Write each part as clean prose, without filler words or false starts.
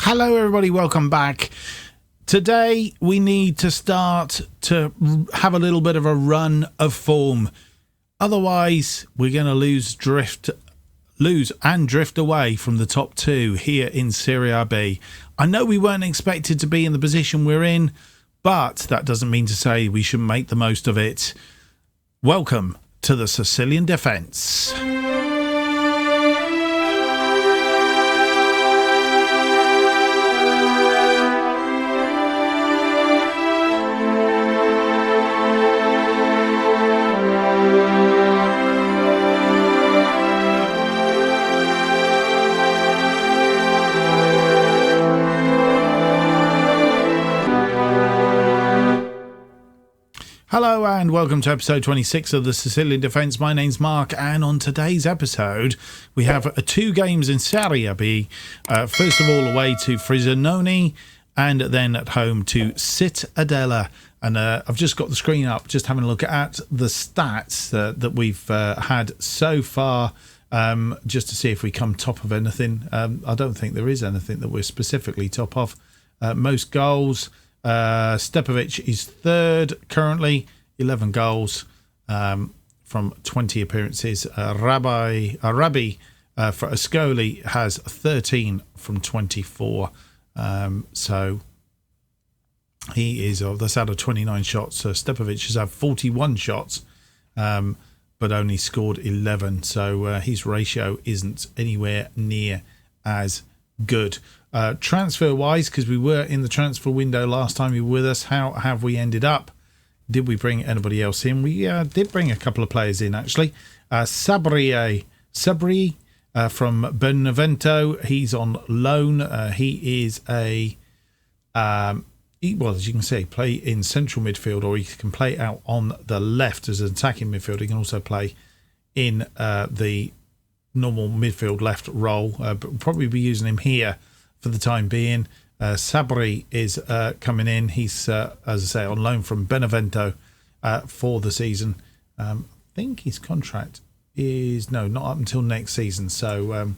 Hello everybody, welcome back. Today we need to start to have a little bit of a run of form. Otherwise we're going to lose and drift away from the top two here in Serie B. I know we weren't expected to be in the position we're in, but that doesn't mean to say we shouldn't make the most of it. Welcome to the Sicilian Defence. Hello and welcome to episode 26 of the Sicilian Defence. My name's Mark, and on today's episode we have two games in Serie B. First of all away to Frosinone and then at home to Cittadella. And I've just got the screen up, just having a look at the stats that we've had so far, just to see if we come top of anything. I don't think there is anything that we're specifically top of. Most goals. Stepovic is third currently, 11 goals from 20 appearances. Arabi for Ascoli has 13 from 24. So he is, that's out of 29 shots. So Stepovic has had 41 shots, but only scored 11. So his ratio isn't anywhere near as good. Transfer wise, because we were in the transfer window last time you were with us, how have we ended up? Did we bring anybody else in? We did bring a couple of players in actually. Sabri from Benevento, he's on loan. He is as you can see, play in central midfield, or he can play out on the left as an attacking midfield. He can also play in the normal midfield left role, but we'll probably be using him here for the time being. Sabri is coming in. He's, as I say, on loan from Benevento for the season. I think his contract is, not up until next season. So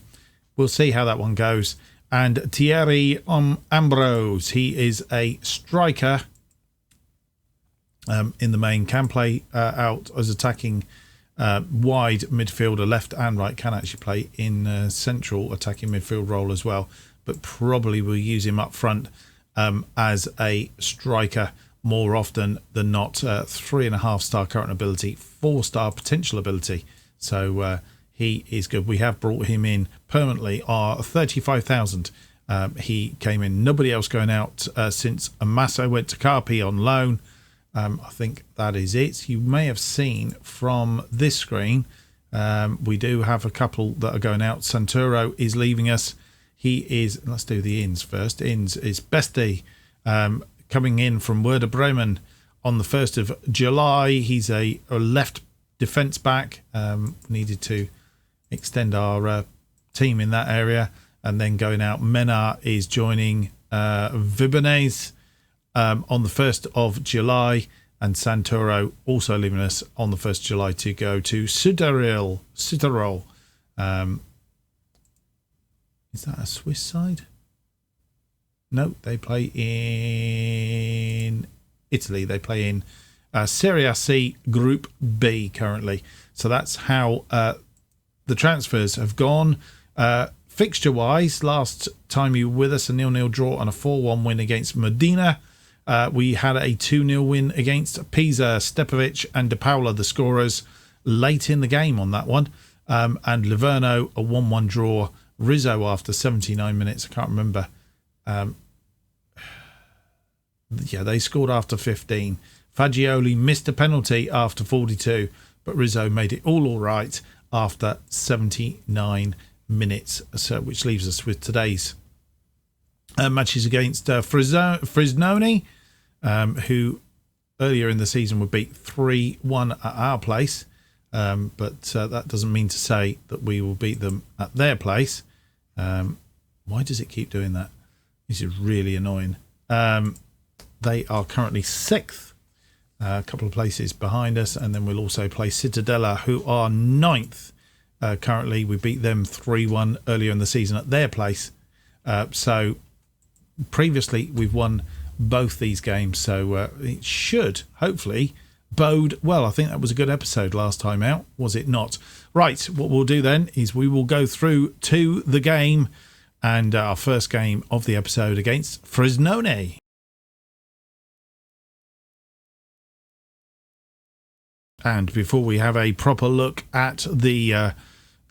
we'll see how that one goes. And Thierry Ambrose, he is a striker in the main, can play out as attacking wide midfielder, left and right, can actually play in central attacking midfield role as well, but probably we'll use him up front as a striker more often than not. 3.5 star current ability, 4-star potential ability, so he is good. We have brought him in permanently, 35,000. He came in, nobody else going out since Amasso went to Carpi on loan. I think that is it. You may have seen from this screen, we do have a couple that are going out. Santoro is leaving us. He is, let's do the ins first. Ins is Besti, coming in from Werder Bremen on the 1st of July. He's a left defence back. Needed to extend our team in that area. And then going out, Mena is joining Vibonese on the 1st of July, and Santoro also leaving us on the 1st of July to go to Cittadella. Is that a Swiss side? No, they play in Italy. They play in Serie C Group B currently. So that's how the transfers have gone. Fixture-wise, last time you were with us, a 0-0 draw and a 4-1 win against Modena. We had a 2-0 win against Pisa. Stepovic and De Paula, the scorers, late in the game on that one. And Livorno, a 1-1 draw. Rizzo after 79 minutes. I can't remember. They scored after 15. Fagioli missed a penalty after 42, but Rizzo made it all right after 79 minutes. So, which leaves us with today's matches against Frosinone, who earlier in the season were beat 3-1 at our place, but that doesn't mean to say that we will beat them at their place. Why does it keep doing that? This is really annoying. They are currently 6th, a couple of places behind us, and then we'll also play Cittadella, who are 9th. Currently, we beat them 3-1 earlier in the season at their place. So previously we've won both these games, so it should hopefully bode well. I think that was a good episode last time out, was it not? Right, what we'll do then is we will go through to the game, and our first game of the episode against Frosinone. And before we have a proper look at the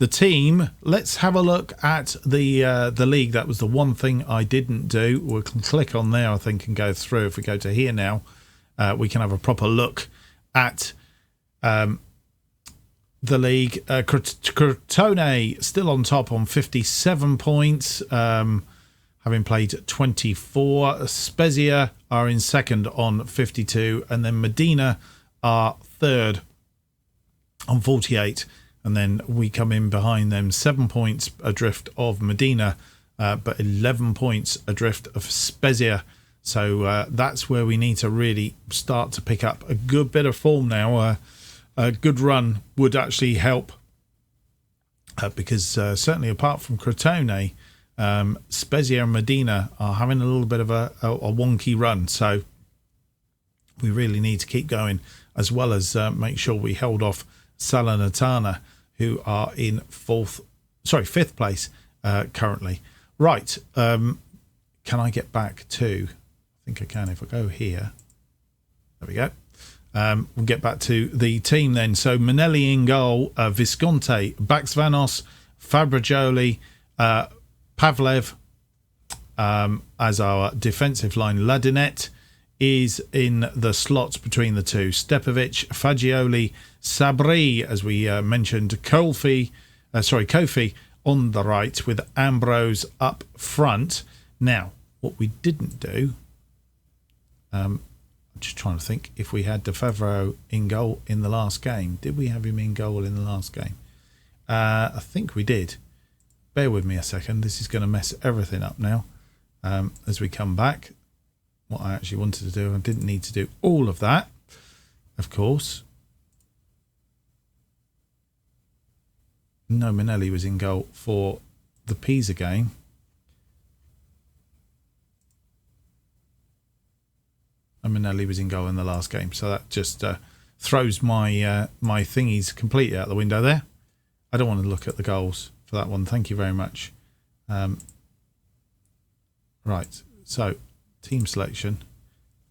team, let's have a look at the league. That was the one thing I didn't do. We can click on there, I think, and go through. If we go to here now, we can have a proper look at the league. Crotone still on top on 57 points, having played 24. Spezia are in second on 52, and then Medina are third on 48. And then we come in behind them, 7 points adrift of Medina, but 11 points adrift of Spezia. So that's where we need to really start to pick up a good bit of form now. A good run would actually help, because certainly apart from Crotone, Spezia and Medina are having a little bit of a wonky run. So we really need to keep going, as well as make sure we held off Salernitana, who are in fifth place currently. Right, can I get back to... I think I can if I go here. There we go. We'll get back to the team then. So Manelli in goal, Visconti, Baxvanos, Fabrigioli, Pavlev as our defensive line. Ladinet is in the slots between the two. Stepovic, Fagioli, Sabri, as we mentioned, Kofi on the right with Ambrose up front. Now, what we didn't do, I'm just trying to think if we had De Favreau in goal in the last game. Did we have him in goal in the last game? I think we did. Bear with me a second. This is going to mess everything up now as we come back. What I actually wanted to do, I didn't need to do all of that, of course. No, Manelli was in goal for the Pisa game. And Manelli was in goal in the last game. So that just throws my my thingies completely out the window there. I don't want to look at the goals for that one. Thank you very much. Right, so team selection.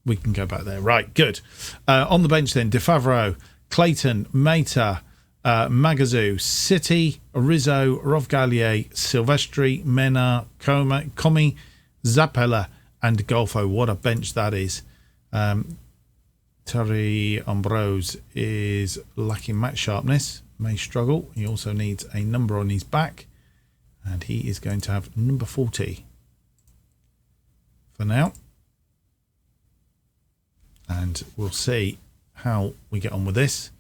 We can go back there. Right, good. On the bench then, De Favreau, Clayton, Mata, Magazoo, City, Rizzo, Rovgalier, Silvestri, Mena, Comi, Zappella, and Golfo. What a bench that is. Terry Ambrose is lacking match sharpness, may struggle. He also needs a number on his back, and he is going to have number 40 for now. And we'll see how we get on with this.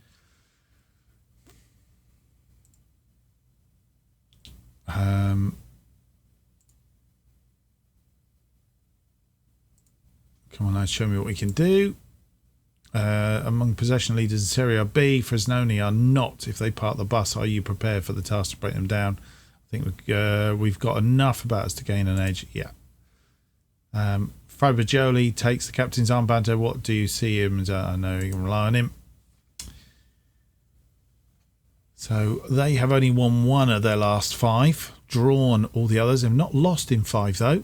Come on, lads, show me what we can do. Among possession leaders in Serie B, Frosinone are not. If they park the bus, are you prepared for the task to break them down? I think we've got enough about us to gain an edge. Yeah. Fabrigioli takes the captain's armband. What do you see him as? I know you can rely on him. So they have only won one of their last 5, drawn all the others. They've not lost in 5 though.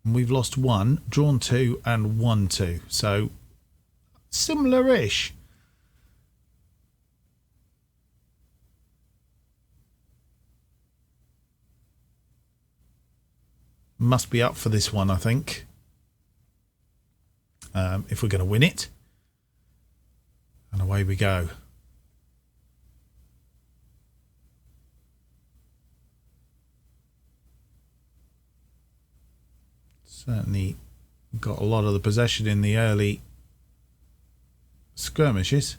And we've lost 1, drawn 2, and won 2. So similar-ish. Must be up for this one, I think. If we're going to win it. And away we go. Certainly got a lot of the possession in the early skirmishes.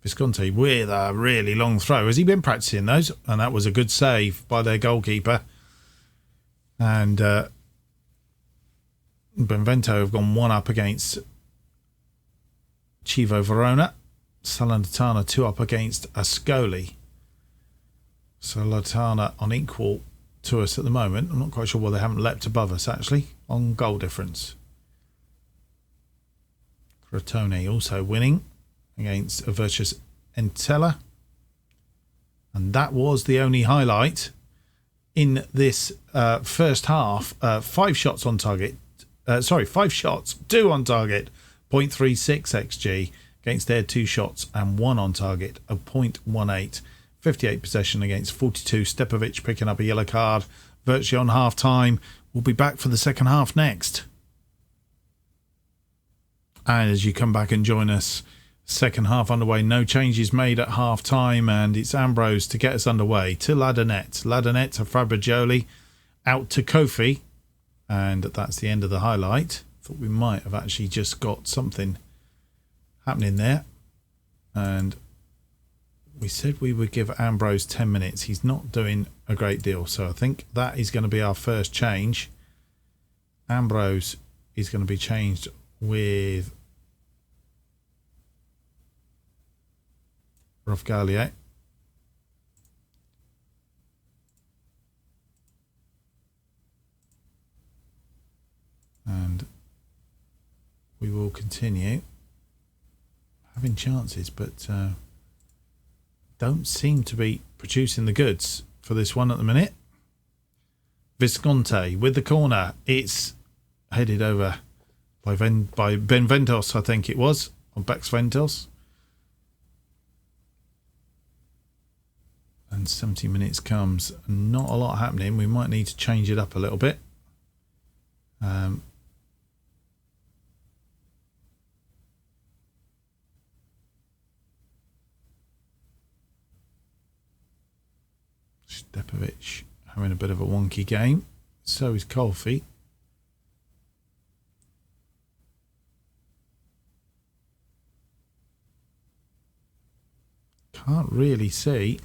Visconti with a really long throw. Has he been practicing those? And that was a good save by their goalkeeper. And Benevento have gone 1 up against Chievo Verona. Salernitana 2 up against Ascoli. Salernitana on equal to us at the moment. I'm not quite sure why they haven't leapt above us, actually, on goal difference. Crotone also winning against a virtuous Entella. And that was the only highlight in this first half. 5 shots on target. 5 shots, 2 on target, 0.36 XG against their 2 shots and 1 on target of 0.18. 58 possession against 42. Stepovic picking up a yellow card virtually on half time. We'll be back for the second half next. And as you come back and join us, second half underway, no changes made at half time, and it's Ambrose to get us underway to Ladenet. Ladenet to Fabrigioli, out to Kofi, and that's the end of the highlight. Thought we might have actually just got something happening there, and we said we would give Ambrose 10 minutes. He's not doing a great deal, so I think that is going to be our first change. Ambrose is going to be changed with Rovgalier. And we will continue having chances, but don't seem to be producing the goods for this one at the minute. Visconti with the corner. It's headed over by Benventos, I think it was, or Bex Ventos. And 70 minutes comes, not a lot happening. We might need to change it up a little bit. Stepovic having a bit of a wonky game. So is Colfi. Can't really see.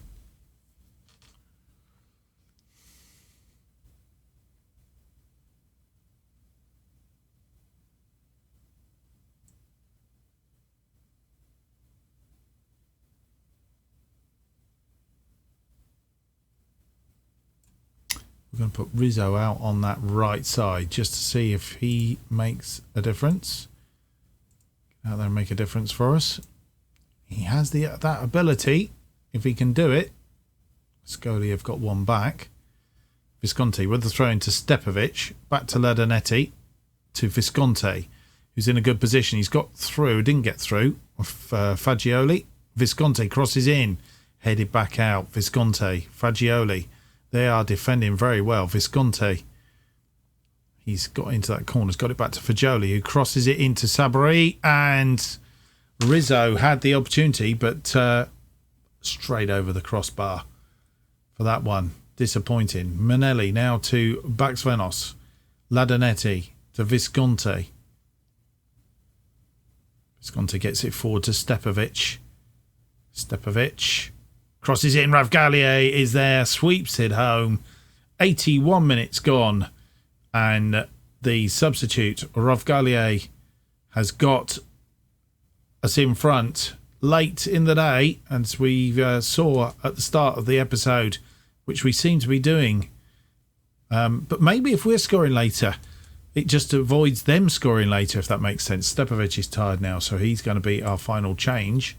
We're going to put Rizzo out on that right side just to see if he makes a difference. Get out there and make a difference for us. He has that ability, if he can do it. Scoli have got one back. Visconti with the throw into Stepovic. Back to Ladenetti. To Visconti, who's in a good position. He's got through, didn't get through. Fagioli. Visconti crosses in. Headed back out. Visconti. Fagioli. They are defending very well. Visconti, he's got into that corner. He's got it back to Fagioli, who crosses it into Sabri. And Rizzo had the opportunity, but straight over the crossbar for that one. Disappointing. Manelli now to Baxvenos. Ladenetti to Visconti. Visconti gets it forward to Stepovic. Stepovic crosses it in. Ravgalier is there, sweeps it home. 81 minutes gone, and the substitute Ravgalier has got us in front late in the day, as we saw at the start of the episode, which we seem to be doing. But maybe if we're scoring later, it just avoids them scoring later, if that makes sense. Stepovic is tired now, so he's going to be our final change.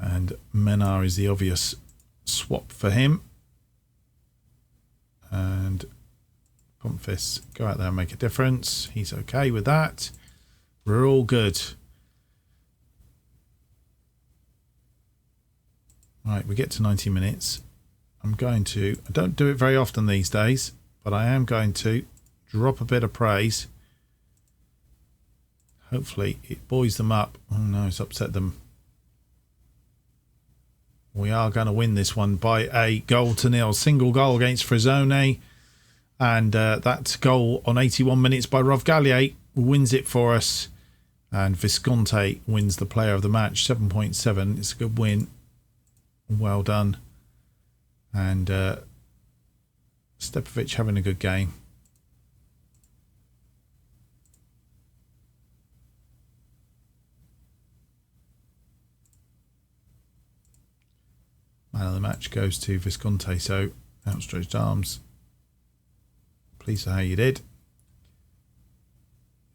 And Menar is the obvious swap for him. And Pomfis, go out there and make a difference. He's okay with that. We're all good. Right, we get to 90 minutes. I don't do it very often these days, but I am going to drop a bit of praise. Hopefully it buoys them up. Oh no, it's upset them. We are going to win this one by a 1-0. Single goal against Frosinone. And that goal on 81 minutes by Rovgalier wins it for us. And Visconti wins the player of the match. 7.7. It's a good win. Well done. And Stepovic having a good game. Man of the match goes to Visconti. So outstretched arms. Pleased with how you did.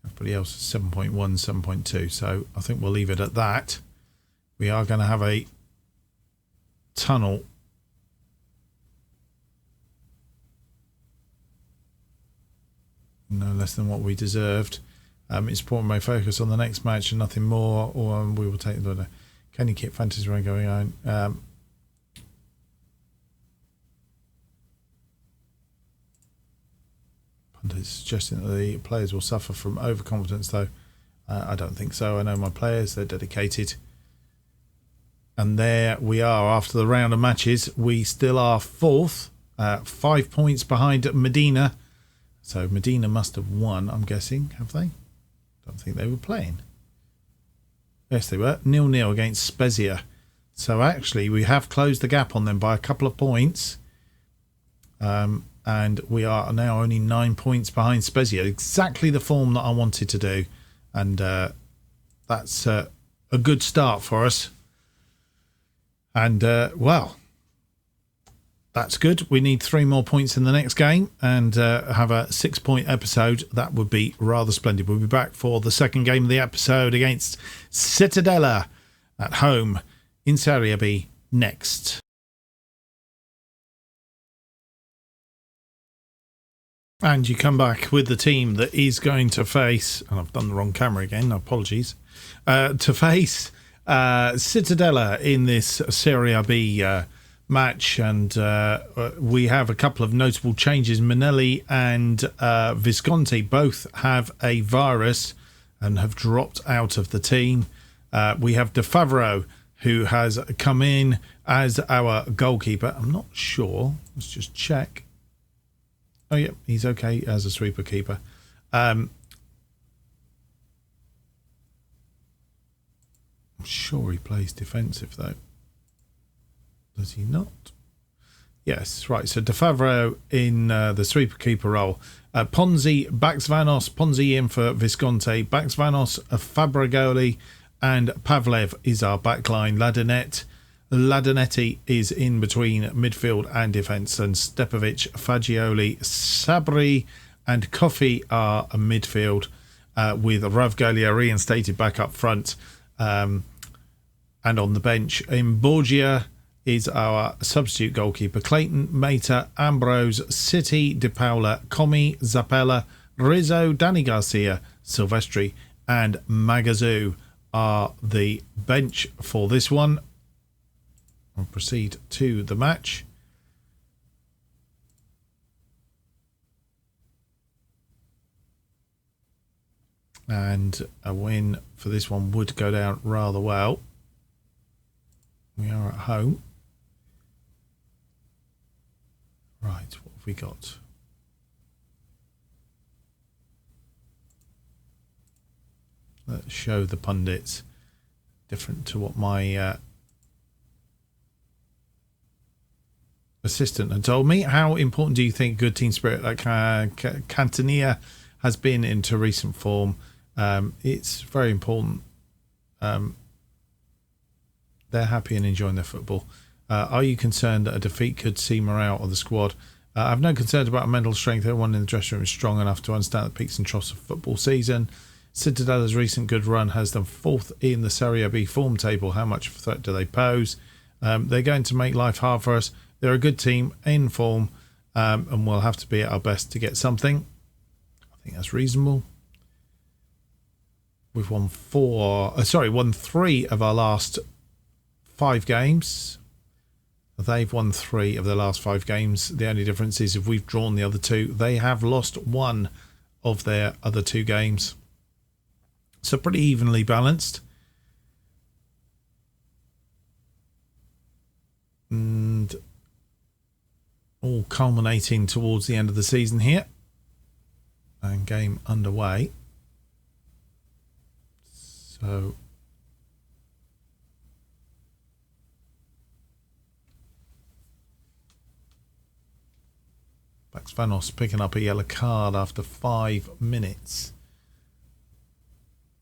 Everybody else is 7.1, 7.2. So I think we'll leave it at that. We are going to have a tunnel. No less than what we deserved. It's important my focus on the next match and nothing more, or we will take the. Can you keep fantasy run going on? Pundits suggesting that the players will suffer from overconfidence, though I don't think so. I know my players; they're dedicated. And there we are after the round of matches. We still are fourth, 5 points behind Medina. So Medina must have won, I'm guessing, have they? Don't think they were playing. Yes, they were. 0-0 against Spezia. So actually, we have closed the gap on them by a couple of points. And we are now only 9 points behind Spezia. Exactly the form that I wanted to do. And that's a good start for us. And, well, that's good. We need 3 more points in the next game and have a 6-point episode. That would be rather splendid. We'll be back for the second game of the episode against Cittadella at home in Serie B next. And you come back with the team that is going to face, and I've done the wrong camera again, apologies, to face Cittadella in this Serie B match. And we have a couple of notable changes. Minelli and Visconti both have a virus and have dropped out of the team. We have De Favreau, who has come in as our goalkeeper. I'm not sure. Let's just check. Oh, yeah, he's okay as a sweeper keeper. I'm sure he plays defensive, though. Does he not? Yes, right. So De Favreau in the sweeper keeper role. Ponzi, Baxvanos, Ponzi in for Visconti. Baxvanos, Fabregoli, and Pavlev is our backline. Ladinetti is in between midfield and defence, and Stepovic, Fagioli, Sabri and Coffey are a midfield, with Ravgalia reinstated back up front, and on the bench in Borgia is our substitute goalkeeper. Clayton, Mata, Ambrose, City, De Paula, Comi, Zappella, Rizzo, Danny Garcia, Silvestri and Magazoo are the bench for this one. I'll proceed to the match. And a win for this one would go down rather well. We are at home. Right, what have we got? Let's show the pundits. Different to what my assistant had told me. How important do you think good team spirit like Catania has been into recent form? It's very important. They're happy and enjoying their football. Are you concerned that a defeat could see morale of the squad? I have no concerns about mental strength. Everyone in the dressing room is strong enough to understand the peaks and troughs of football season. Cittadella's recent good run has them fourth in the Serie B form table. How much of a threat do they pose? They're going to make life hard for us. They're a good team in form, and we'll have to be at our best to get something. I think that's reasonable. We've won won 3 of our last 5 games. They've won 3 of their last 5 games. The only difference is if we've drawn the other 2, they have lost 1 of their other 2 games. So pretty evenly balanced. And all culminating towards the end of the season here. And game underway. So Baxvanos picking up a yellow card after 5 minutes.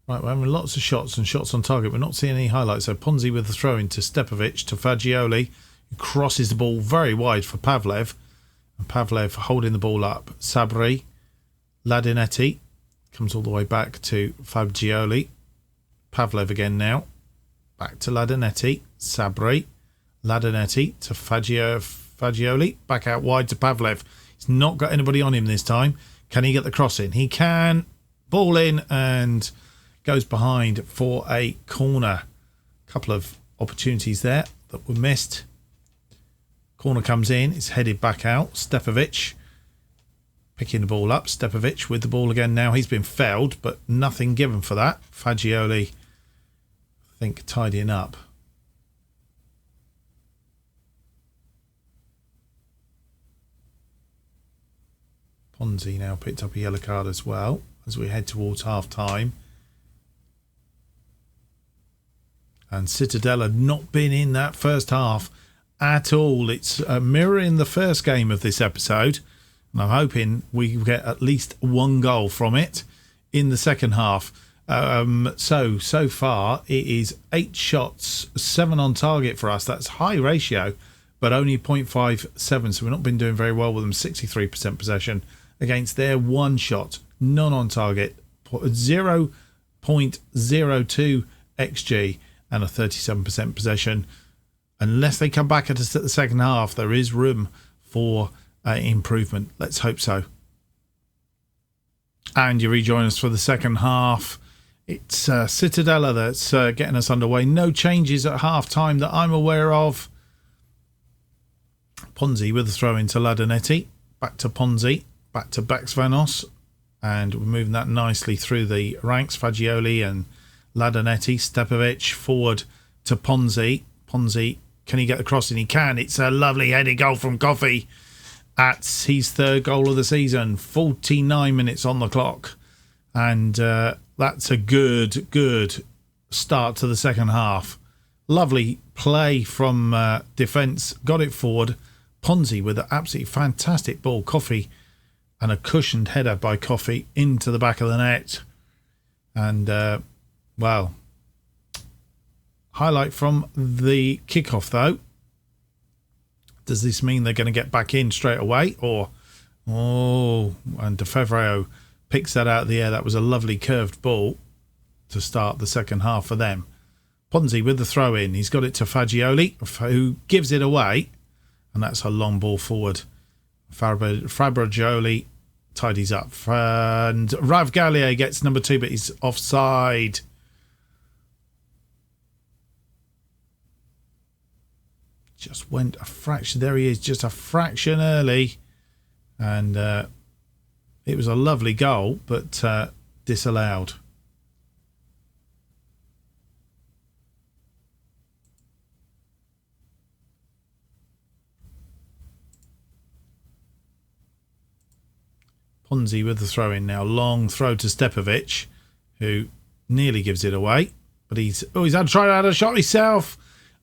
Right, we're having lots of shots and shots on target. We're not seeing any highlights. So Ponzi with the throw into Stepovic to Fagioli, He crosses the ball very wide for Pavlev. And Pavlev holding the ball up. Sabri. Ladinetti. Comes all the way back to Fagioli. Pavlev again now. Back to Ladinetti. Sabri. Ladinetti to Fagioli. Back out wide to Pavlev. He's not got anybody on him this time. Can he get the cross in? He can. Ball in and goes behind for a corner. Couple of opportunities there that were missed. Corner comes in. It's headed back out. Stepovic picking the ball up. Stepovic with the ball again now. He's been fouled, but nothing given for that. Fagioli, I think, tidying up. Ponzi now picked up a yellow card as well as we head towards half time. And Cittadella not been in that first half at all. It's mirroring the first game of this episode. And I'm hoping we get at least one goal from it in the second half. So far it is 8 shots, 7 on target for us. That's high ratio, but only 0.57. So we've not been doing very well with them. 63% possession against their 1 shot, none on target, 0.02 XG and a 37% possession. Unless they come back at us at the second half, there is room for improvement. Let's hope so. And you rejoin us for the second half. It's Cittadella that's getting us underway. No changes at half time that I'm aware of. Ponzi with a throw into Ladinetti. Back to Ponzi. Back to Baxvanos. And we're moving that nicely through the ranks. Fagioli and Ladinetti. Stepovic forward to Ponzi. Ponzi, can he get the crossing? He can. It's a lovely headed goal from Coffey. That's his 3rd goal of the season. 49 minutes on the clock. And that's a good start to the second half. Lovely play from defence. Got it forward. Ponzi with an absolutely fantastic ball. Coffey and a cushioned header by Coffey into the back of the net. And, well, highlight from the kickoff, though. Does this mean they're going to get back in straight away? Or, and De Fevrio picks that out of the air. That was a lovely curved ball to start the second half for them. Ponzi with the throw in. He's got it to Fagioli, who gives it away. And that's a long ball forward. Fabrigioli tidies up. And Ravgalier gets number 2, but he's offside. Just went a fraction. There he is, just a fraction early. And it was a lovely goal, but disallowed. Ponzi with the throw in now. Long throw to Stepovic, who nearly gives it away. But he's had to try to add a shot himself.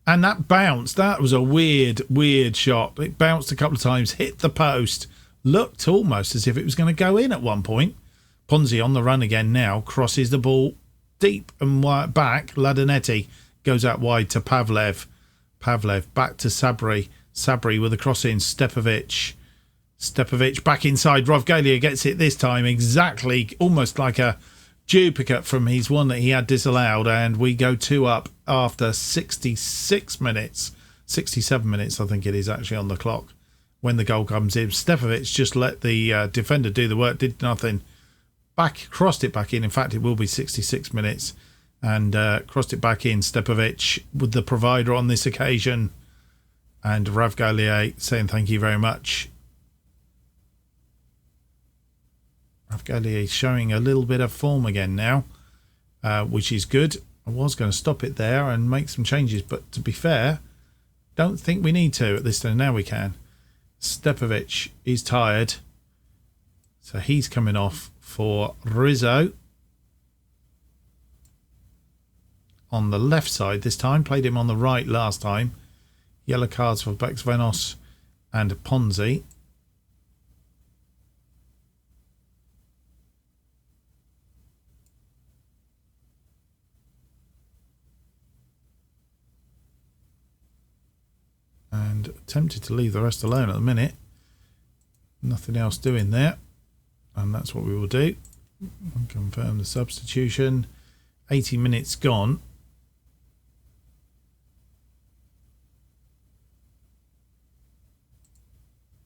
And that bounced. That was a weird shot. It bounced a couple of times, hit the post. Looked almost as if it was going to go in at one point. Ponzi on the run again now. Crosses the ball deep and wide back. Ladinetti goes out wide to Pavlev. Pavlev back to Sabri. Sabri with a cross in. Stepovic back inside. Rovgalia gets it this time exactly, almost like a duplicate from his one that he had disallowed. And we go 2 up after 66 minutes. 67 minutes, I think it is actually on the clock when the goal comes in. Stepovic just let the defender do the work, did nothing. Crossed it back in. In fact, it will be 66 minutes. And crossed it back in. Stepovic with the provider on this occasion. And Ravgalier saying thank you very much. Ravgalier showing a little bit of form again now, which is good. I was going to stop it there and make some changes, but to be fair, don't think we need to at this time. Now we can. Stepovic is tired, so he's coming off for Rizzo. On the left side this time, played him on the right last time. Yellow cards for Baxvenos and Ponzi. and tempted to leave the rest alone at the minute. Nothing else doing there, and that's what we will do. Confirm the substitution. 80 minutes gone.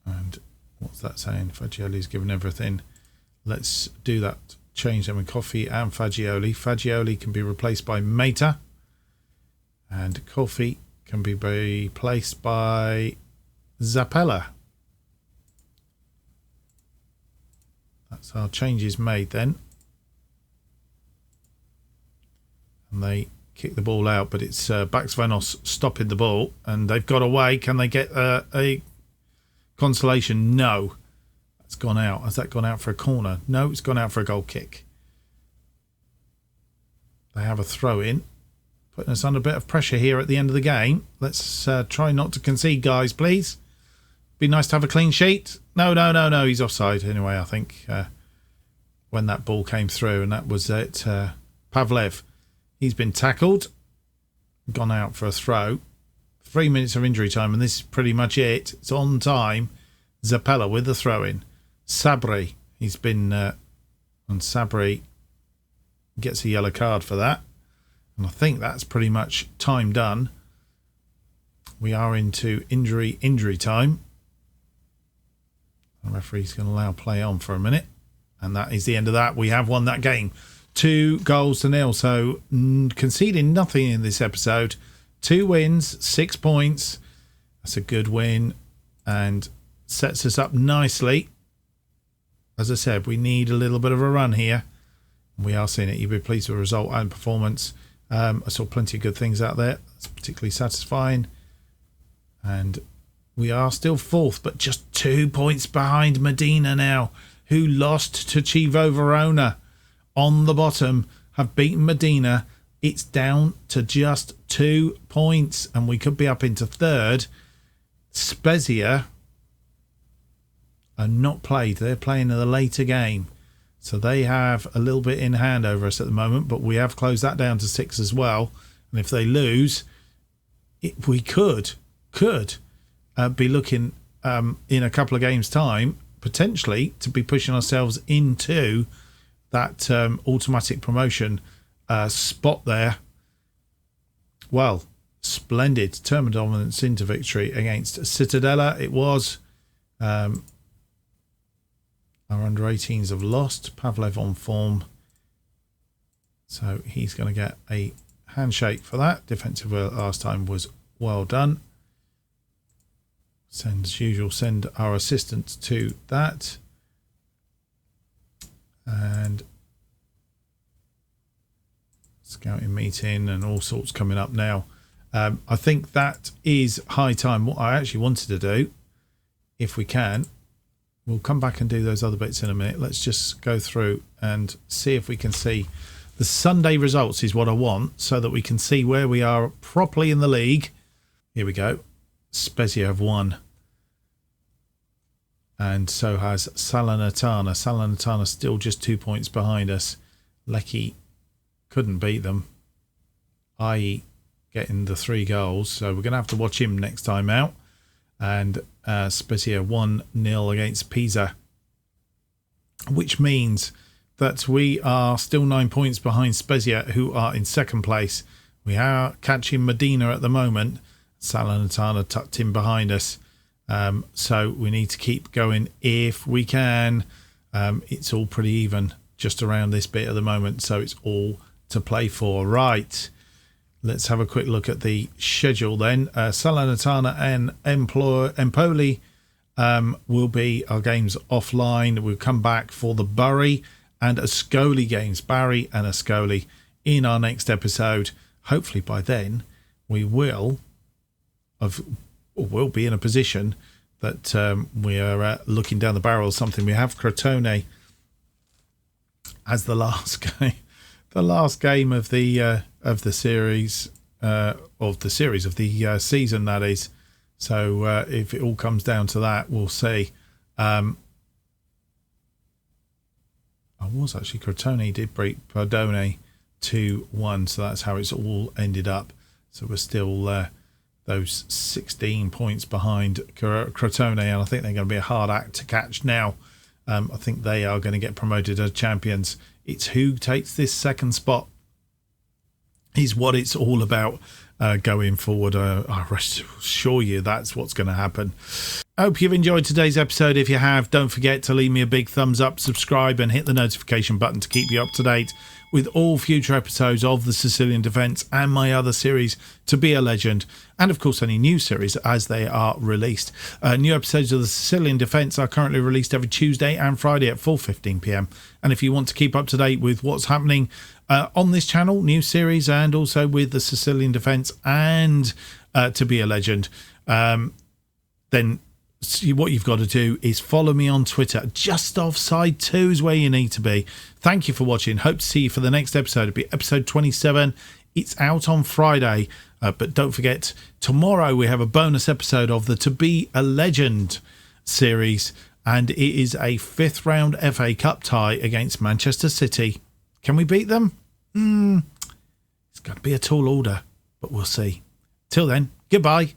And what's that saying? Fagioli's given everything. Let's do that. Change them in Coffee and Fagioli. Fagioli can be replaced by Mata, and Coffee can be replaced by Zappella. That's our changes made then. And they kick the ball out, but it's Baxvanos stopping the ball, and they've got away. Can they get a consolation? No. It's gone out. Has that gone out for a corner? No, it's gone out for a goal kick. They have a throw in, putting us under a bit of pressure here at the end of the game. Let's try not to concede, guys, please. Be nice to have a clean sheet. No. He's offside anyway, I think, when that ball came through, and that was it. Pavlev, he's been tackled, gone out for a throw. 3 minutes of injury time, and this is pretty much it. It's on time. Zappella with the throw in. Sabri, he's been, and Sabri gets a yellow card for that. And I think that's pretty much time done. We are into injury time. The referee's going to allow play on for a minute. And that is the end of that. We have won that game. 2-0. So conceding nothing in this episode. 2 wins, 6 points. That's a good win and sets us up nicely. As I said, we need a little bit of a run here. We are seeing it. You'll be pleased with the result and performance. I saw plenty of good things out there. That's particularly satisfying. And we are still 4th, but just 2 points behind Medina now, who lost to Chievo Verona. On the bottom, have beaten Medina. It's down to just 2 points, and we could be up into 3rd. Spezia are not played. They're playing in the later game. So they have a little bit in hand over us at the moment, but we have closed that down to 6 as well. And if they lose, we could be looking in a couple of games' time, potentially, to be pushing ourselves into that automatic promotion spot there. Well, splendid. Determined dominance into victory against Cittadella. It was. Our under 18s have lost. Pavlev on form. So he's going to get a handshake for that. Defensive work last time was well done. Send, as usual, send our assistant to that. And scouting meeting and all sorts coming up now. I think that is high time. What I actually wanted to do, if we can, we'll come back and do those other bits in a minute. Let's just go through and see if we can see the Sunday results is what I want, so that we can see where we are properly in the league. Here we go. Spezia have won. And so has Salernitana. Salernitana still just 2 points behind us. Lecce couldn't beat them, i.e. getting the 3 goals. So we're going to have to watch him next time out. And Spezia 1-0 against Pisa, which means that we are still 9 points behind Spezia, who are in 2nd place. We are catching Medina at the moment. Salernitana tucked in behind us. So we need to keep going if we can. It's all pretty even just around this bit at the moment, so it's all to play for. Right. Let's have a quick look at the schedule then. Salernitana and Empoli will be our games offline. We'll come back for the Bari and Ascoli games. Bari and Ascoli in our next episode. Hopefully by then we will be in a position that we are looking down the barrel of something. We have Crotone as the last game. The last game of the series of the season, that is. So if it all comes down to that, we'll see. I was actually Crotone did beat Pardone 2-1, so that's how it's all ended up. So we're still those 16 points behind Crotone, and I think they're going to be a hard act to catch now. I think they are going to get promoted as champions. It's who takes this second spot is what it's all about going forward. I assure you that's what's going to happen. I hope you've enjoyed today's episode. If you have, don't forget to leave me a big thumbs up, subscribe and hit the notification button to keep you up to date with all future episodes of the Sicilian Defence and my other series, To Be a Legend, and of course any new series as they are released. New episodes of the Sicilian Defence are currently released every Tuesday and Friday at 4:15 p.m. And if you want to keep up to date with what's happening on this channel, new series, and also with the Sicilian Defence and To Be a Legend, then what you've got to do is follow me on Twitter. JustOffside2 is where you need to be. Thank you for watching. Hope to see you for the next episode. It'll be episode 27. It's out on Friday. But don't forget, tomorrow we have a bonus episode of the To Be a Legend series. And it is a 5th round FA Cup tie against Manchester City. Can we beat them? It's got to be a tall order, but we'll see. Till then, goodbye.